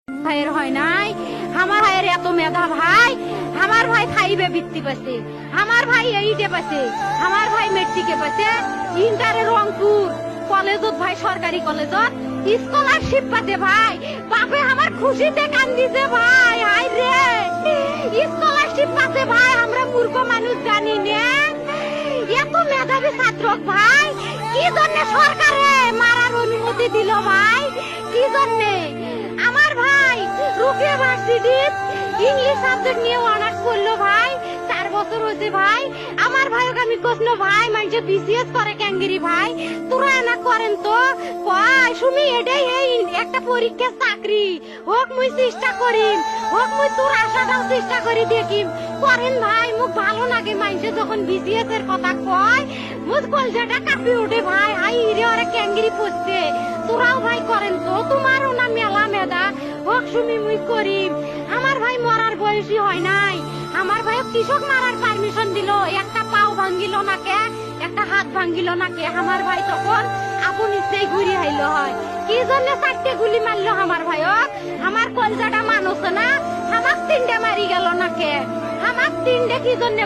ভাইয়ের হয় নাই, আমার ভাইয়ের এত মেধা ভাই, আমার ভাই খাইবে বৃত্তি পাচ্ছে, আমার ভাই এইটে পাচ্ছে, আমার ভাই মেট্রিকে পাচ্ছে, ইন্টারে রংপুর কলেজত ভাই সরকারি কলেজত স্কলারশিপ পাতে ভাই, বাপে আমার খুশিতে কান্দিছে ভাই, হাই রে স্কলারশিপ পাতে ভাই, আমরা মূর্খ মানুষ জানি না এত মেধাবী ছাত্র ভাই, কি জন্য সরকারে মারার অনুমতি দিল ভাই, কি জন্য? আমার ভাই রুকিয়া ভার্সিটির ইংলিশ সাবজেক্ট নিয়ে অনার্স করলো ভাই, 4 বছর হয়েছে ভাই। আমার ভাইকে আমি কইনো ভাই মানে বিসিএস করে ক্যাঙ্গেরি ভাই, তোরা না করেন তো কয় শুনি এটাই এই একটা পরীক্ষা চাকরি হোক, মুই চেষ্টা করিম, হোক মুই তোর আশাটাও চেষ্টা করি দেখিম, করেন ভাই। মুখ ভালো লাগে মানুষে যখন বিসিএস এর কথা কয়, মুখ কলজাটা কাঁপি ওঠে ভাই, হাই রে ওরা ক্যাঙ্গেরি পড়ছে, তোরাও ভাই করেন তো, তোমারও না মেলা মেধা, হোক শুনি মুই করিম। আমার ভাই মরার বয়সী হয় নাই, আমার ভাই কৃষক মারার পারমিশন দিল, একটা পাও ভাঙ্গিল না কে, একটা হাত ভাঙ্গিল না কে, আমার ভাই তখন আপন ইচ্ছেই ঘুরি আইলো হয়, কি জন্য 4টে গুলি মারলো আমার ভাইক, আমার কলজাটা মানুষ না, আমার 3টে মারি গেল না কে, আমার 3টে কি জন্য